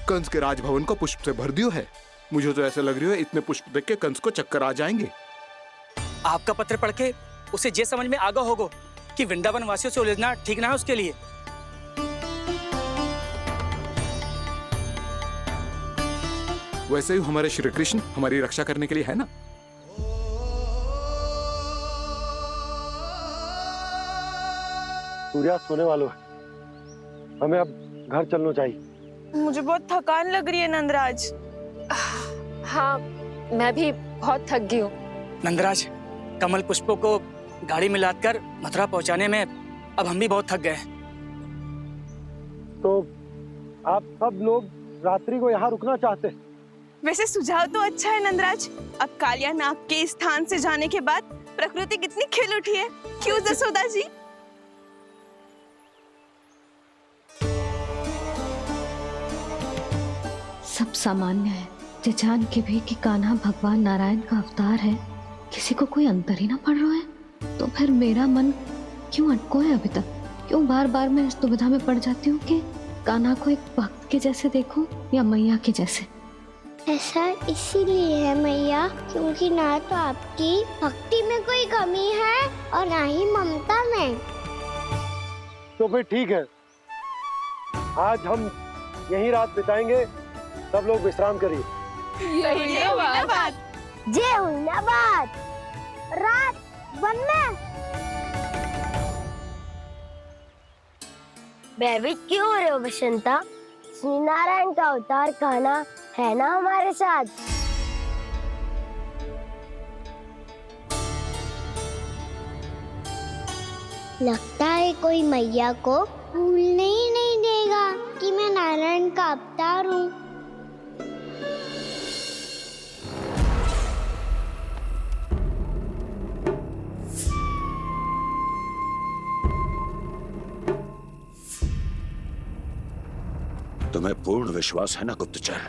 कंस के राजभवन को पुष्प से भर दियो है। मुझे तो ऐसा लग रही है इतने पुष्प देख के कंस को चक्कर आ जाएंगे। आपका पत्र पढ़ के उसे ये समझ में आगा होगा कि वृंदावन वासियों से उलझना ठीक ना है उसके लिए। वैसे ही हमारे श्री कृष्ण हमारी रक्षा करने के लिए है ना। सूर्या सोने वालों है, हमें अब घर चलना चाहिए। मुझे बहुत थकान लग रही है नंदराज। हाँ, मैं भी बहुत थक गई हूँ। नंदराज, कमल पुष्पों को गाड़ी में लादकर मथुरा पहुंचाने में अब हम भी बहुत थक गए। तो आप सब लोग रात्रि को यहाँ रुकना चाहते हैं? वैसे सुझाव तो अच्छा है नंदराज। अब कालिया नाग के स्थान से जाने के बाद प्रकृति कितनी खिल उठी है, क्यों जसोदा जी? सब सामान्य है, ये जान के भी कि कान्हा भगवान नारायण का अवतार है, किसी को कोई अंतर ही ना पड़ रहा है। तो फिर मेरा मन क्यों अटको है अभी तक? क्यों बार बार मैं इस दुविधा में पड़ जाती हूँ कि कान्हा को एक भक्त के जैसे देखूं या मैया के जैसे? ऐसा इसीलिए है मैया क्योंकि ना तो आपकी भक्ति में कोई कमी है और ना ही ममता में। तो फिर ठीक है, आज हम यहीं रात बिताएंगे। सब लोग विश्राम करिए। जय हुइनाबाद। रात वन में भयभीत क्यों हो रहे हो बसंता? श्री नारायण का अवतार कान्हा है ना हमारे साथ। लगता है कोई मैया को भूलने ही नहीं देगा कि मैं नारायण का अवतार हूँ। तुम्हें पूर्ण विश्वास है ना गुप्तचर?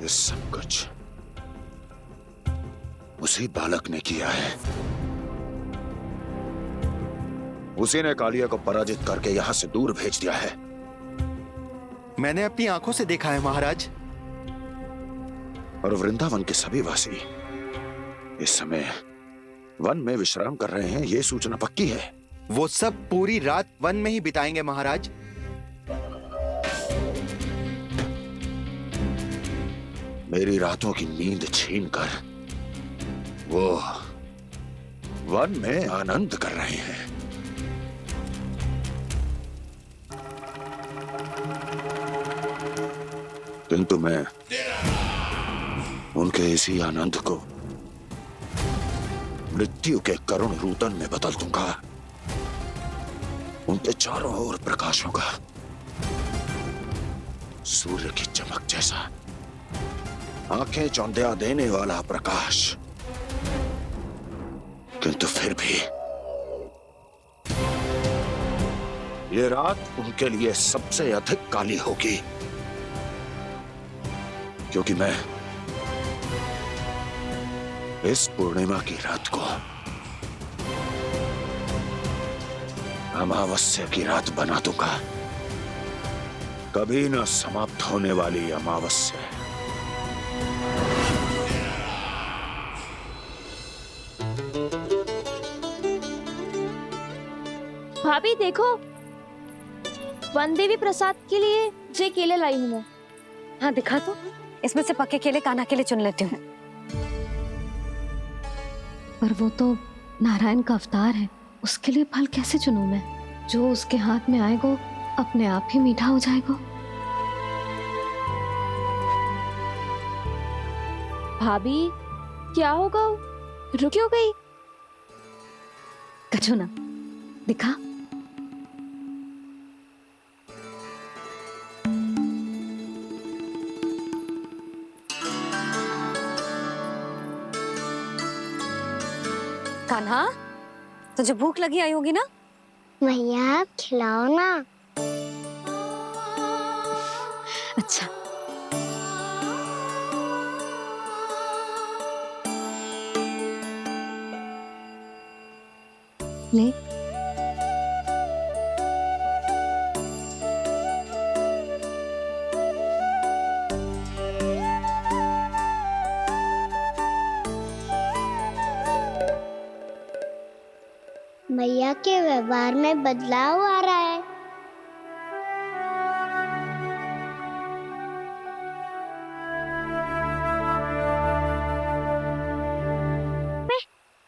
ये सब कुछ उसी बालक ने किया है। उसी ने कालिया को पराजित करके यहां से दूर भेज दिया है। मैंने अपनी आंखों से देखा है महाराज। और वृंदावन के सभी वासी इस समय वन में विश्राम कर रहे हैं, ये सूचना पक्की है। वो सब पूरी रात वन में ही बिताएंगे महाराज। मेरी रातों की नींद छीनकर वो वन में आनंद कर रहे हैं। किंतु मैं उनके इसी आनंद को मृत्यु के करुण रूतन में बदल दूंगा। उनके चारों ओर प्रकाश होगा, सूर्य की चमक जैसा, आंखें चौंधिया देने वाला प्रकाश। किंतु फिर भी ये रात उनके लिए सबसे अधिक काली होगी, क्योंकि मैं इस पूर्णिमा की रात को अमावस्या की रात बना दूंगा। कभी न समाप्त होने वाली अमावस्या। भाभी देखो, वन देवी प्रसाद के लिए जे केले लाई हूँ मैं। हाँ दिखा तो, इसमें से पक्के केले कान्हा के लिए चुन लेती हूँ। पर वो तो नारायण का अवतार है, उसके लिए फल कैसे चुनूं मैं? जो उसके हाथ में आएगा अपने आप ही मीठा हो जाएगा। भाभी क्या होगा? रुक क्यों गई? कछू ना दिखा। कान्हा, तुझे भूख लगी आई होगी ना? भैया आप खिलाओ ना। अच्छा ले। भैया के व्यवहार में बदलाव आ रहा है।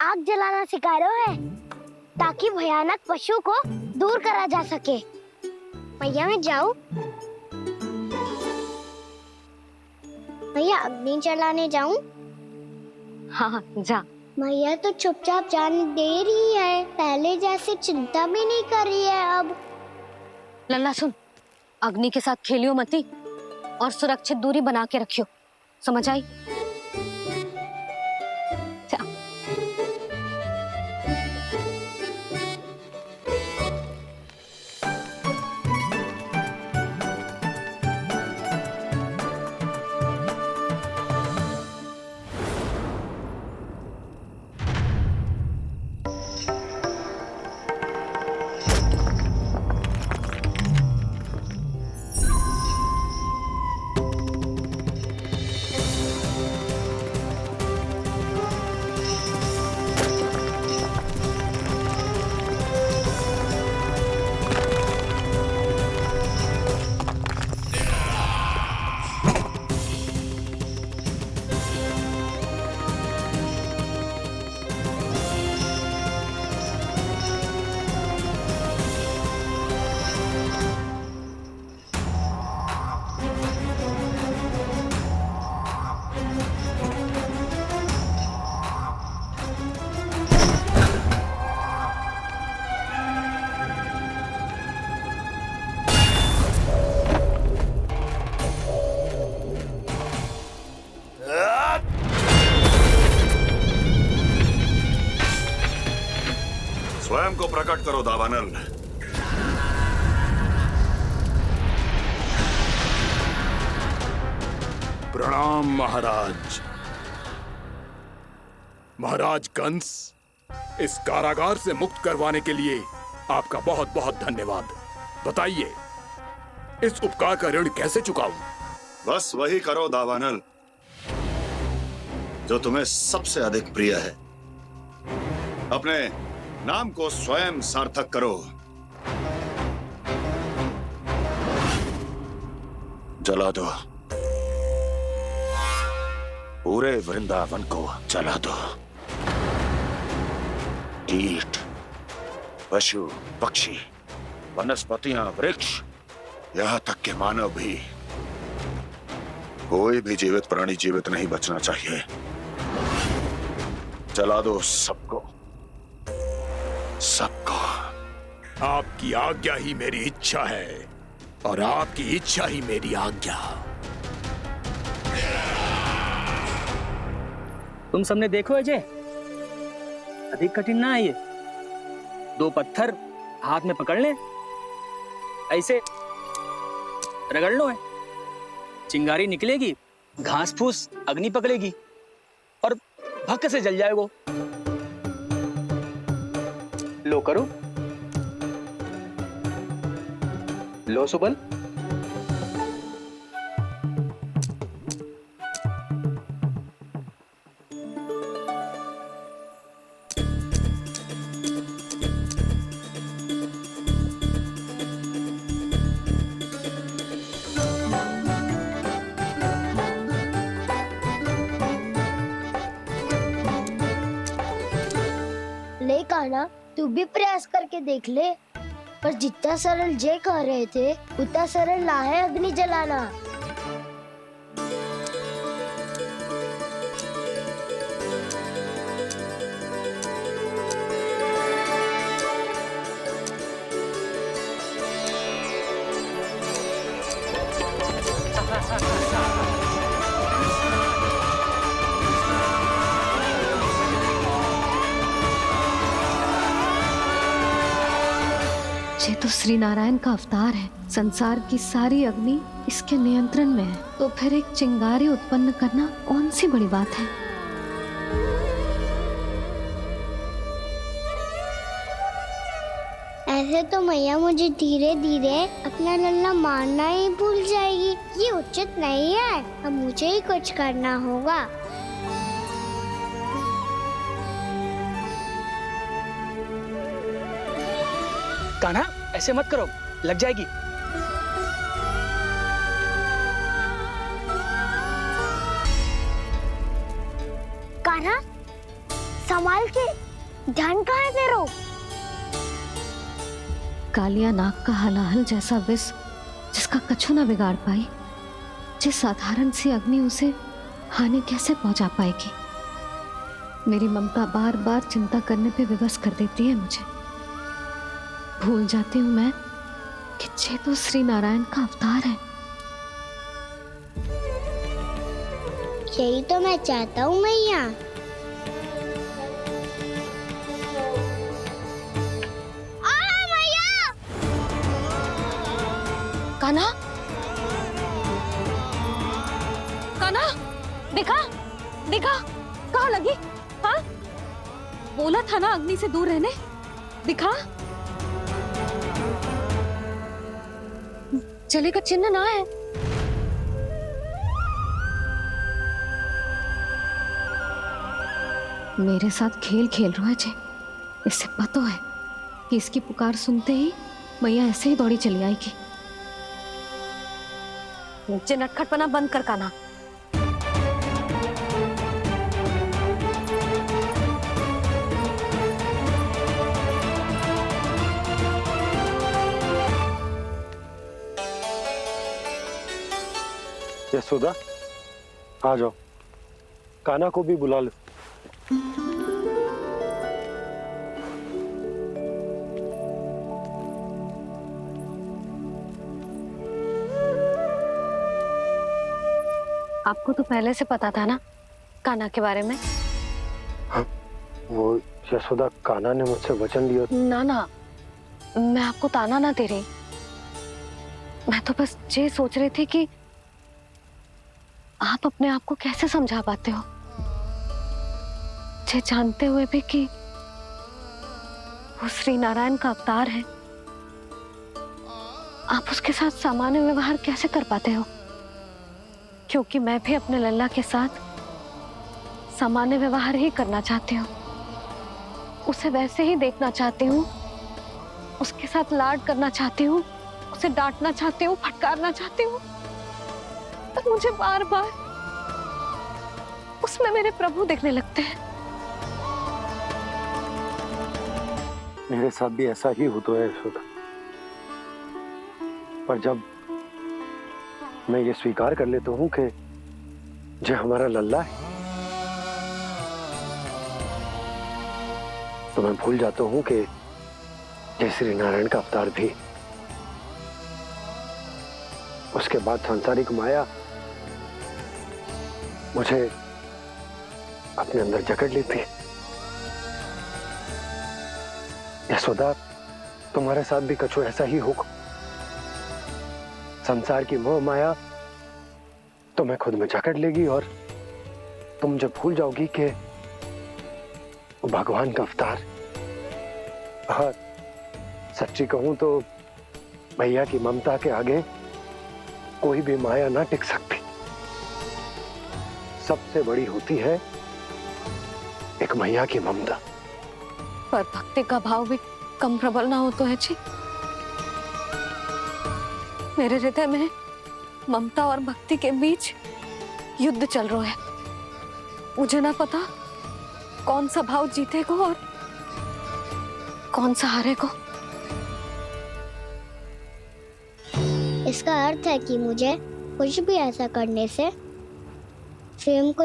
आग जलाना सिखा रहे है ताकि भयानक पशु को दूर करा जा सके। भैया मैं जाऊं? भैया अग्नि जलाने जाऊं? हाँ जा। भैया तो चुपचाप जाने दे रही है, पहले जैसे चिंता भी नहीं कर रही है अब। लल्ला सुन, अग्नि के साथ खेलियो मती और सुरक्षित दूरी बना के रखियो, समझ आई? स्वयं को प्रकट करो दावानल। प्रणाम महाराज। महाराज कंस, इस कारागार से मुक्त करवाने के लिए आपका बहुत बहुत धन्यवाद। बताइए, इस उपकार का ऋण कैसे चुकाऊं? बस वही करो दावानल जो तुम्हें सबसे अधिक प्रिय है। अपने नाम को स्वयं सार्थक करो। जला दो, पूरे वृंदावन को जला दो। कीट, पशु, पक्षी, वनस्पतियां, वृक्ष, यहां तक के मानव भी, कोई भी जीवित प्राणी जीवित नहीं बचना चाहिए। जला दो सबको, सबको। आपकी आज्ञा ही मेरी इच्छा है और आपकी इच्छा ही मेरी आज्ञा। तुम सबने देखो अजय, अधिक कठिन ना है ये। 2 पत्थर हाथ में पकड़ ले, ऐसे रगड़ लो है, चिंगारी निकलेगी, घास फूस अग्नि पकड़ेगी और भक्क से जल जाए वो। लो करो, लो सुबल। ले कान्हा, तू भी प्रयास करके देख ले। पर जितना सरल जे कह रहे थे उतना सरल ना है अग्नि जलाना। ये तो श्री नारायण का अवतार है। संसार की सारी अग्नि इसके नियंत्रण में है, तो फिर एक चिंगारी उत्पन्न करना कौन सी बड़ी बात है। ऐसे तो मैया मुझे धीरे धीरे अपना लल्ला मारना ही भूल जाएगी। ये उचित नहीं है। अब मुझे ही कुछ करना होगा। कान्हा, ऐसे मत करो, लग जाएगी। कान्हा, संभाल के, ध्यान कहाँ है तेरो? कालिया नाग का हलाहल जैसा विष जिसका कछु न बिगाड़ पाई, जिस साधारण सी अग्नि उसे हानि कैसे पहुंचा पाएगी। मेरी ममता बार बार चिंता करने पे विवश कर देती है मुझे। भूल जाती हूँ मैं कि ये तो श्री नारायण का अवतार है। यही तो मैं चाहता हूँ मैया। कान्हा, कान्हा, देखा देखा, कहाँ लगी? हाँ, बोला था ना अग्नि से दूर रहने। दिखा, जले का चिन्ह ना है। मेरे साथ खेल खेल रहा है जे। इससे पता है कि इसकी पुकार सुनते ही मैया ऐसे ही दौड़ी चली आएगी। नीचे नटखटपना बंद कर कान्हा। यशोदा, आ जाओ, कान्हा को भी बुला लो। आपको तो पहले से पता था ना कान्हा के बारे में? हाँ, वो यशोदा, कान्हा ने मुझसे वचन लिया। ना ना, मैं आपको ताना ना दे रही। मैं तो बस ये सोच रही थी कि आप अपने आप को कैसे समझा पाते हो, ये जानते हुए भी कि वो श्री नारायण का अवतार है? आप उसके साथ सामान्य व्यवहार कैसे कर पाते हो? क्योंकि मैं भी अपने लल्ला के साथ सामान्य व्यवहार ही करना चाहती हूँ, उसे वैसे ही देखना चाहती हूँ, उसके साथ लाड करना चाहती हूँ, उसे डांटना चाहती हूँ, फटकारना चाहती हूँ, पर मुझे बार बार उसमें मेरे प्रभु दिखने लगते हैं। मेरे साथ भी ऐसा ही होता है यशोदा, पर जब मैं ये स्वीकार कर लेता हूँ कि जो हमारा लल्ला है, तो मैं भूल जाता हूँ कि जय श्री नारायण का अवतार भी। उसके बाद सांसारिक माया मुझे अपने अंदर जकड़ लेती है। यशोदा, तुम्हारे साथ भी कछु ऐसा ही होगा। संसार की मोह माया तुम्हें खुद में जकड़ लेगी और तुम जब भूल जाओगी कि वो भगवान का अवतार। और सच्ची कहूं तो भैया की ममता के आगे कोई भी माया ना टिक सकती। सबसे बड़ी होती है एक मैया की ममता। पर भक्ति का भाव भी कम प्रबल ना हो तो है जी। मेरे हृदय में ममता और भक्ति के बीच युद्ध चल रहा है। मुझे ना पता कौन सा भाव जीतेगा और कौन सा हारेगा। इसका अर्थ है कि मुझे कुछ भी ऐसा करने से स्वयं को